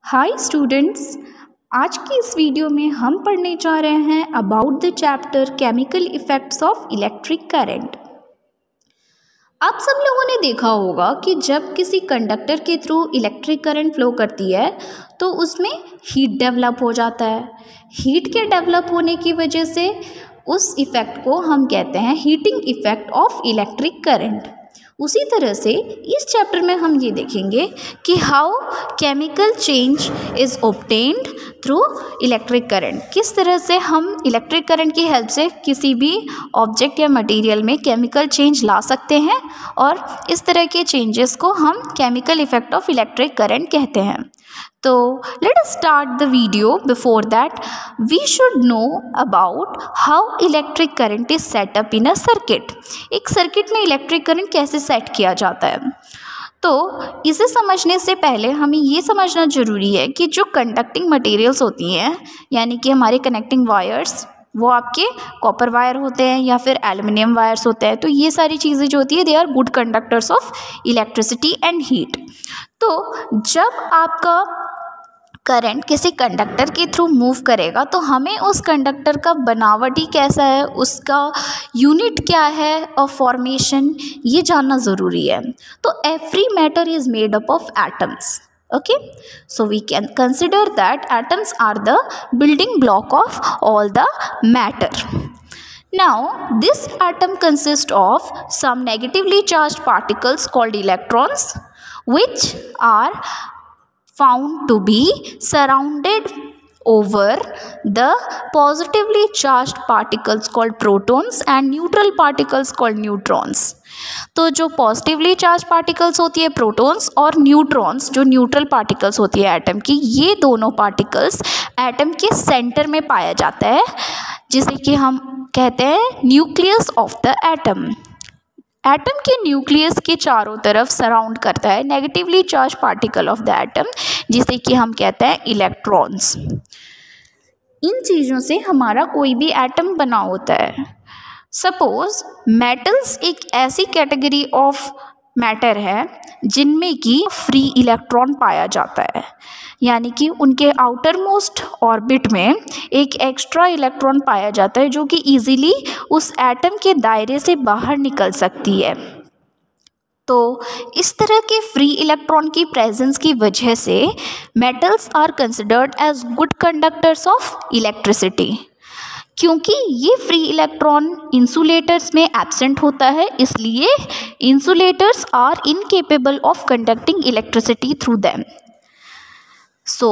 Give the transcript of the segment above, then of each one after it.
Hi students, आज की इस वीडियो में हम पढ़ने जा रहे हैं about the chapter chemical effects of electric current. आप सब लोगों ने देखा होगा कि जब किसी कंडक्टर के थ्रू इलेक्ट्रिक करंट फ्लो करती है तो उसमें हीट डेवलप हो जाता है। हीट के डेवलप होने की वजह से उस इफ़ेक्ट को हम कहते हैं heating effect of electric current. उसी तरह से इस चैप्टर में हम ये देखेंगे कि how chemical change is obtained through electric current. किस तरह से हम इलेक्ट्रिक करंट की हेल्प से किसी भी ऑब्जेक्ट या मटेरियल में केमिकल चेंज ला सकते हैं, और इस तरह के चेंजेस को हम chemical effect of electric current कहते हैं। तो let us start the video. Before that, we should know about how electric current is set up in a circuit. एक सर्किट में इलेक्ट्रिक करंट कैसे सेट किया जाता है। तो इसे समझने से पहले हमें ये समझना ज़रूरी है कि जो कंडक्टिंग मटेरियल्स होती हैं, यानी कि हमारे कनेक्टिंग वायर्स, वो आपके कॉपर वायर होते हैं या फिर एल्युमिनियम वायर्स होते हैं। तो ये सारी चीज़ें जो होती है they are good conductors of electricity and heat. तो जब आपका करंट किसी कंडक्टर के थ्रू मूव करेगा तो हमें उस कंडक्टर का बनावटी कैसा है, उसका यूनिट क्या है ऑफ फॉर्मेशन, ये जानना ज़रूरी है। तो every matter is made up of atoms. Okay, so we can consider that atoms are the building block of all the matter. Now this atom consists of some negatively charged particles called electrons, which are found to be surrounded over the positively charged particles called protons and neutral particles called neutrons. तो जो positively charge particles होती है protons, और neutrons जो neutral particles होती है atom की, ये दोनों पार्टिकल्स एटम के सेंटर में पाया जाता है, जिसे कि हम कहते हैं nucleus of the atom. Atom के न्यूक्लियस के चारों तरफ सराउंड करता है negatively charge particle of the atom, जिसे कि हम कहते हैं इलेक्ट्रॉन्स। इन चीज़ों से हमारा कोई भी एटम बना होता है। सपोज मेटल्स एक ऐसी कैटेगरी ऑफ मैटर है जिनमें कि फ्री इलेक्ट्रॉन पाया जाता है, यानी कि उनके आउटर मोस्ट ऑर्बिट में एक एक्स्ट्रा इलेक्ट्रॉन पाया जाता है जो कि इजीली उस एटम के दायरे से बाहर निकल सकती है। तो इस तरह के फ्री इलेक्ट्रॉन की प्रेजेंस की वजह से metals are considered as good conductors of electricity. क्योंकि ये फ्री इलेक्ट्रॉन इंसुलेटर्स में एब्सेंट होता है, इसलिए insulators are incapable of conducting electricity through them. So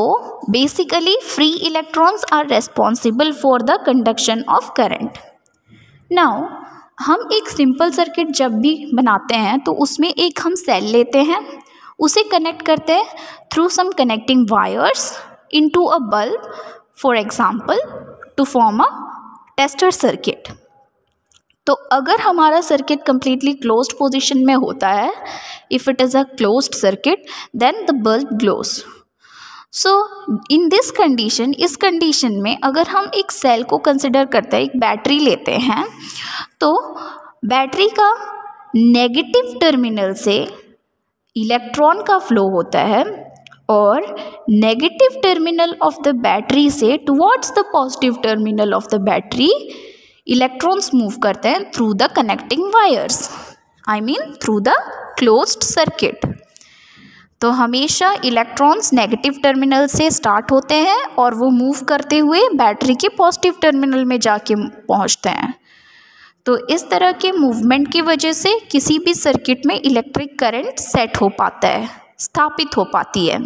basically free electrons are responsible for the conduction of current. Now हम एक simple circuit जब भी बनाते हैं तो उसमें एक हम सेल लेते हैं, उसे कनेक्ट करते हैं through some connecting wires into a bulb, for example to form a tester circuit. तो अगर हमारा सर्किट कंप्लीटली क्लोज्ड पोजीशन में होता है, if it is a closed circuit, then the bulb glows. So in this condition, इस कंडीशन में अगर हम एक सेल को कंसिडर करते हैं, एक बैटरी लेते हैं, तो बैटरी का नेगेटिव टर्मिनल से इलेक्ट्रॉन का फ्लो होता है और negative terminal of the battery से towards the positive terminal of the battery electrons move करते हैं through the connecting wires, I mean through the closed circuit. तो हमेशा इलेक्ट्रॉन्स नेगेटिव टर्मिनल से स्टार्ट होते हैं और वो मूव करते हुए बैटरी के पॉजिटिव टर्मिनल में जाके पहुंचते हैं। तो इस तरह के मूवमेंट की वजह से किसी भी सर्किट में इलेक्ट्रिक करंट सेट हो पाता है, स्थापित हो पाती है।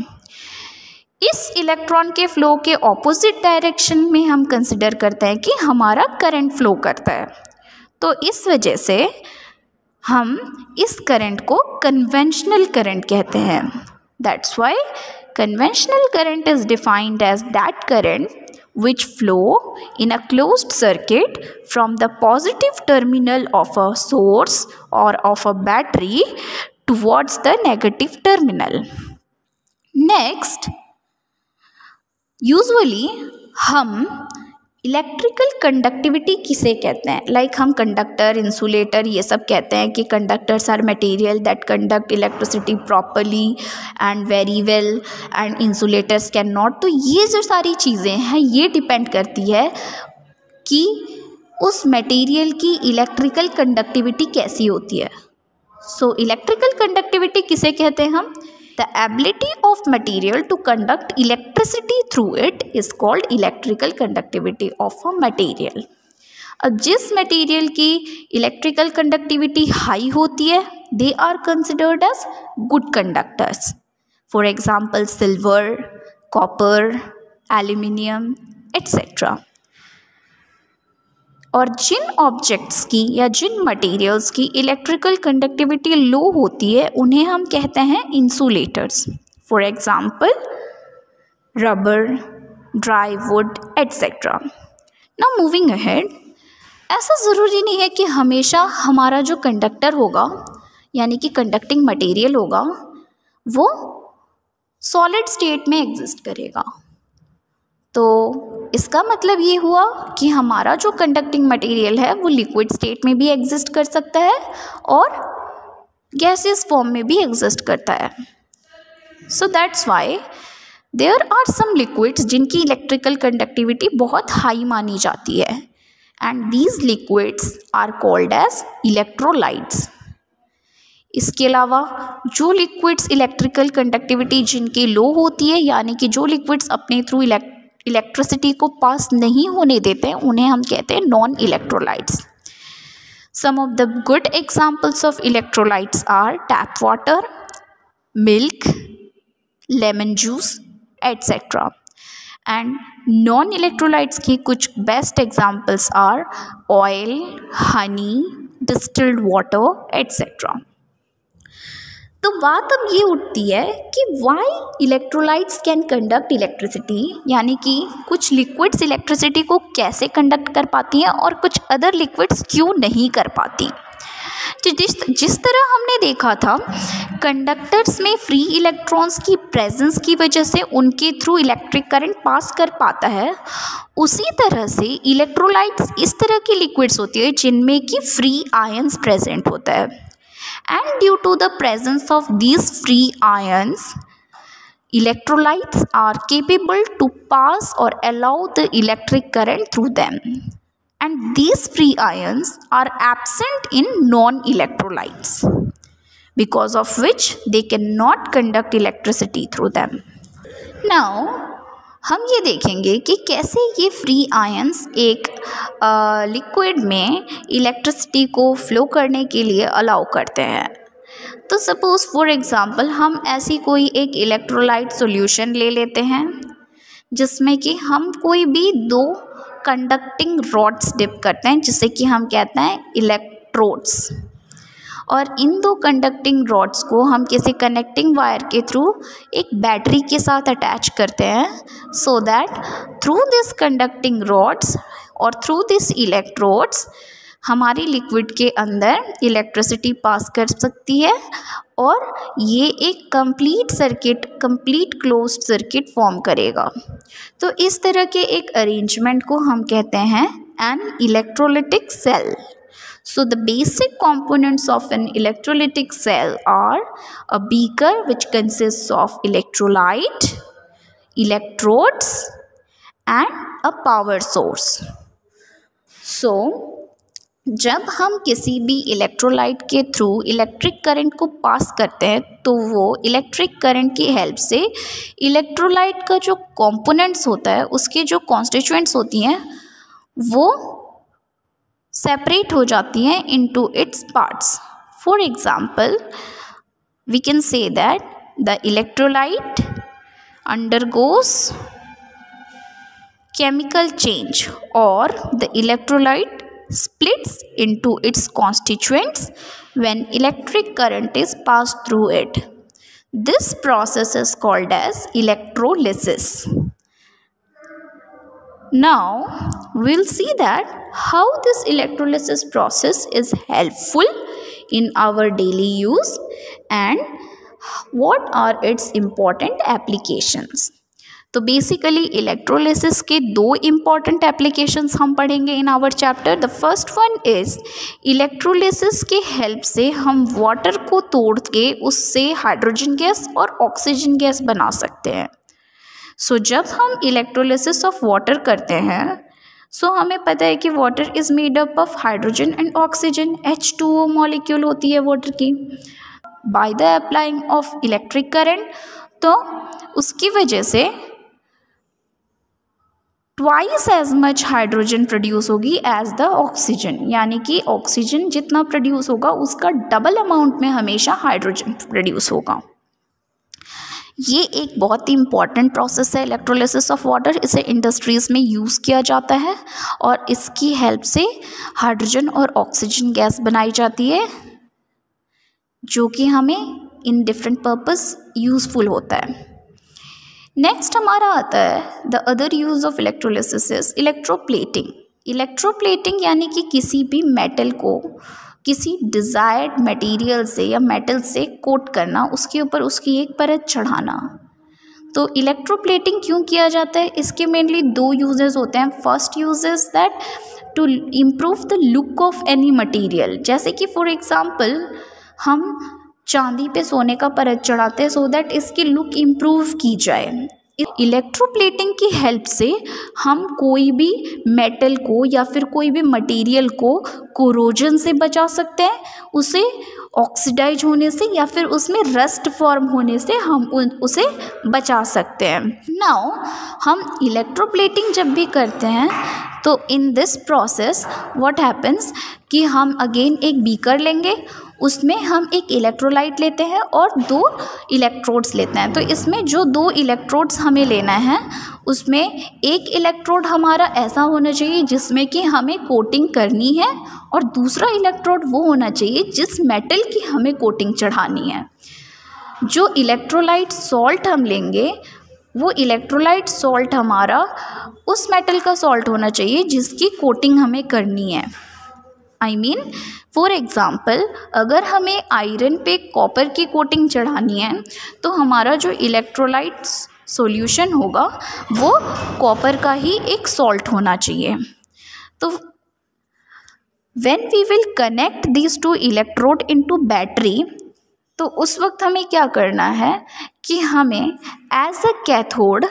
इस इलेक्ट्रॉन के फ्लो के ऑपोजिट डायरेक्शन में हम कंसिडर करते हैं कि हमारा करंट फ्लो करता है। तो इस वजह से हम इस करंट को कन्वेंशनल करंट कहते हैं। That's why conventional current is defined as that current which flow in a closed circuit from the positive terminal of a source or of a battery towards the negative terminal. Next, usually हम electrical conductivity किसे कहते हैं? Like हम conductor, insulator ये सब कहते हैं कि conductors are material that conduct electricity properly and very well and insulators cannot. तो ये जो सारी चीज़ें हैं ये डिपेंड करती है कि उस मटेरियल की इलेक्ट्रिकल कंडक्टिविटी कैसी होती है। सो इलेक्ट्रिकल कंडक्टिविटी किसे कहते हैं हम? The ability of material to conduct electricity through it is called electrical conductivity of a material. अब जिस मटेरियल की इलेक्ट्रिकल कंडक्टिविटी हाई होती है they are considered as good conductors. For example silver, copper, aluminium et cetera. और जिन objects की या जिन मटेरियल्स की इलेक्ट्रिकल कंडक्टिविटी लो होती है उन्हें हम कहते हैं insulators. For example rubber, dry wood et cetera. Now moving ahead, ऐसा ज़रूरी नहीं है कि हमेशा हमारा जो कंडक्टर होगा यानी कि कंडक्टिंग मटेरियल होगा वो सॉलिड स्टेट में एग्जिस्ट करेगा. तो इसका मतलब ये हुआ कि हमारा जो कंडक्टिंग मटेरियल है वो लिक्विड स्टेट में भी एग्जिस्ट कर सकता है और गैसियस फॉर्म में भी एग्जिस्ट करता है. So that's why there are some liquids जिनकी इलेक्ट्रिकल कंडक्टिविटी बहुत हाई मानी जाती है and these liquids are called as electrolytes. इसके अलावा जो लिक्विड्स इलेक्ट्रिकल कंडक्टिविटी जिनकी लो होती है यानी कि जो लिक्विड्स अपने थ्रू इलेक्ट्रिसिटी को पास नहीं होने देते हैं उन्हें हम कहते हैं non electrolytes. Some of the good examples of electrolytes are tap water, milk, lemon juice et cetera. And non electrolytes की कुछ best examples are oil, honey, distilled water et cetera. तो बात अब ये उठती है कि why electrolytes can conduct electricity, यानी कि कुछ लिक्विड्स इलेक्ट्रिसिटी को कैसे कंडक्ट कर पाती हैं और कुछ अदर लिक्विड्स क्यों नहीं कर पाती. तो जिस तरह हमने देखा था कंडक्टर्स में फ्री इलेक्ट्रॉन्स की प्रेजेंस की वजह से उनके थ्रू इलेक्ट्रिक करंट पास कर पाता है, उसी तरह से इलेक्ट्रोलाइट्स इस तरह की लिक्विड्स होती है जिनमें कि फ्री आयंस प्रेजेंट होता है. And due to the presence of these free ions, electrolytes are capable to pass or allow the electric current through them. And these free ions are absent in non-electrolytes, because of which they cannot conduct electricity through them. Now, हम ये देखेंगे कि कैसे ये free ions एक liquid में electricity को flow करने के लिए अलाउ करते हैं. तो सपोज़ फॉर एग्ज़ाम्पल हम ऐसी कोई एक इलेक्ट्रोलाइट सॉल्यूशन ले लेते हैं जिसमें कि हम कोई भी दो कंडक्टिंग रॉड्स डिप करते हैं जिसे कि हम कहते हैं इलेक्ट्रोड्स. और इन दो कंडक्टिंग रॉड्स को हम किसी कनेक्टिंग वायर के थ्रू एक बैटरी के साथ अटैच करते हैं so that through this conducting rods और थ्रू दिस इलेक्ट्रोड्स हमारी लिक्विड के अंदर इलेक्ट्रिसिटी पास कर सकती है और ये एक कंप्लीट क्लोज्ड सर्किट फॉर्म करेगा. तो इस तरह के एक अरेंजमेंट को हम कहते हैं an electrolytic cell. So the basic components of an electrolytic cell are a beaker which consists of electrolyte, electrodes and a power source. So जब हम किसी भी इलेक्ट्रोलाइट के थ्रू इलेक्ट्रिक करंट को पास करते हैं तो वो इलेक्ट्रिक करंट की हेल्प से इलेक्ट्रोलाइट का जो कंपोनेंट्स होता है उसके जो कॉन्स्टिट्यूएंट्स होती हैं वो सेपरेट हो जाती हैं into its parts. For example we can say that the electrolyte undergoes chemical change और the electrolyte splits into its constituents when electric current is passed through it. This process is called as electrolysis. Now we'll see that how this electrolysis process is helpful in our daily use and what are its important applications. तो basically electrolysis के दो important applications हम पढ़ेंगे in our chapter. The first one is electrolysis के help से हम water को तोड़ के उससे हाइड्रोजन गैस और ऑक्सीजन गैस बना सकते हैं। सो जब हम इलेक्ट्रोलिसिस ऑफ वाटर करते हैं सो हमें पता है कि water is made up of hydrogen and oxygen, H2O molecule होती है वाटर की। By the applying of electric current तो उसकी वजह से twice as much hydrogen produce होगी एज द ऑक्सीजन, यानी कि ऑक्सीजन जितना प्रोड्यूस होगा उसका डबल अमाउंट में हमेशा हाइड्रोजन प्रोड्यूस होगा। ये एक बहुत ही इम्पॉर्टेंट प्रोसेस है इलेक्ट्रोलिसिस ऑफ वाटर। इसे इंडस्ट्रीज़ में यूज़ किया जाता है और इसकी हेल्प से हाइड्रोजन और ऑक्सीजन गैस बनाई जाती है जो कि हमें इन डिफरेंट पर्पस यूज़फुल होता है। नेक्स्ट हमारा आता है the other use of electrolysis is electroplating. Electroplating यानी कि किसी भी मेटल को किसी डिज़ायर्ड मटेरियल से या मेटल से कोट करना, उसके ऊपर उसकी एक परत चढ़ाना। तो इलेक्ट्रोप्लेटिंग क्यों किया जाता है, इसके मेनली दो यूजेस होते हैं। First use is that to improve the look of any material, जैसे कि फॉर एग्जांपल हम चांदी पे सोने का परत चढ़ाते हैं सो दैट इसकी लुक इम्प्रूव की जाए। इलेक्ट्रोप्लेटिंग की हेल्प से हम कोई भी मेटल को या फिर कोई भी मटेरियल को कोरोजन से बचा सकते हैं, उसे ऑक्सीडाइज होने से या फिर उसमें रस्ट फॉर्म होने से हम उसे बचा सकते हैं। नाउ हम इलेक्ट्रोप्लेटिंग जब भी करते हैं तो in this process what happens कि हम अगेन एक बीकर लेंगे, उसमें हम एक इलेक्ट्रोलाइट लेते हैं और दो इलेक्ट्रोड्स लेते हैं। तो इसमें जो दो इलेक्ट्रोड्स हमें लेना है उसमें एक इलेक्ट्रोड हमारा ऐसा होना चाहिए जिसमें कि हमें कोटिंग करनी है और दूसरा इलेक्ट्रोड वो होना चाहिए जिस मेटल की हमें कोटिंग चढ़ानी है। जो इलेक्ट्रोलाइट सॉल्ट हम लेंगे वो इलेक्ट्रोलाइट सॉल्ट हमारा उस मेटल का सॉल्ट होना चाहिए जिसकी कोटिंग हमें करनी है। आई मीन फॉर एग्ज़ाम्पल अगर हमें आयरन पे कॉपर की कोटिंग चढ़ानी है तो हमारा जो इलेक्ट्रोलाइट सॉल्यूशन होगा वो कॉपर का ही एक सॉल्ट होना चाहिए। तो when we will connect these two electrode into battery, तो उस वक्त हमें क्या करना है कि हमें एज अ कैथोड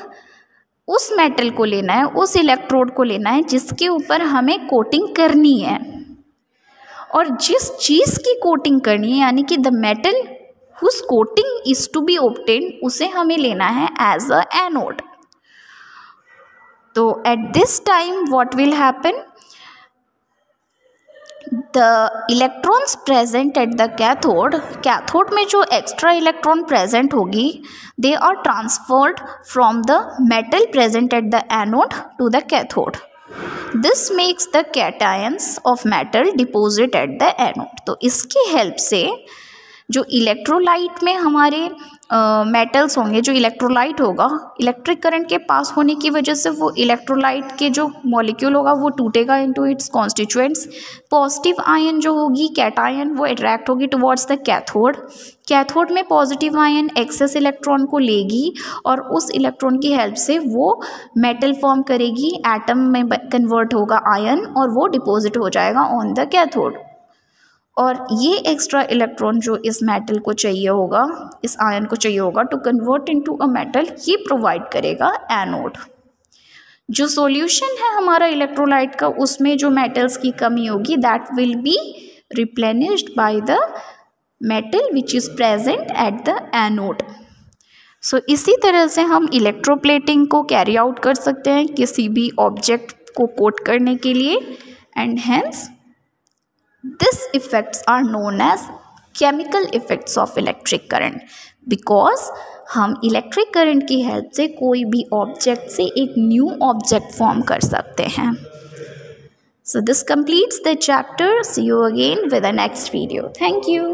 उस मेटल को लेना है, उस इलेक्ट्रोड को लेना है जिसके ऊपर हमें कोटिंग करनी है। और जिस चीज़ की कोटिंग करनी है यानी कि the metal whose coating is to be obtained, उसे हमें लेना है एज अ एनोड। तो at this time what will happen, the electrons present at the cathode में जो एक्स्ट्रा इलेक्ट्रॉन प्रेजेंट होगी they are transferred from the metal present at the anode to the cathode. This makes the cations of metal deposit at the anode। तो इसकी help से जो electrolyte में हमारे metals होंगे, जो इलेक्ट्रोलाइट होगा, इलेक्ट्रिक करंट के पास होने की वजह से वो इलेक्ट्रोलाइट के जो मॉलिक्यूल होगा वो टूटेगा into its constituents. Positive ion जो होगी कैटायन वो अट्रैक्ट होगी टुवर्ड्स द कैथोड। कैथोड में पॉजिटिव आयन एक्सेस इलेक्ट्रॉन को लेगी और उस इलेक्ट्रॉन की हेल्प से वो मेटल फॉर्म करेगी, एटम में कन्वर्ट होगा आयन और वो डिपॉजिट हो जाएगा ऑन द कैथोड। और ये एक्स्ट्रा इलेक्ट्रॉन जो इस मेटल को चाहिए होगा, इस आयन को चाहिए होगा to convert into a metal, ये प्रोवाइड करेगा एनोड। जो सॉल्यूशन है हमारा इलेक्ट्रोलाइट का उसमें जो मेटल्स की कमी होगी that will be replenished by the metal which is present at the anode. So इसी तरह से हम इलेक्ट्रोप्लेटिंग को कैरी आउट कर सकते हैं किसी भी ऑब्जेक्ट को कोट करने के लिए, and hence These effects are known as chemical effects of electric current, because हम इलेक्ट्रिक करंट की हेल्प से कोई भी ऑब्जेक्ट से एक न्यू ऑब्जेक्ट फॉर्म कर सकते हैं। So this completes the chapter. See you again with the next video. Thank you.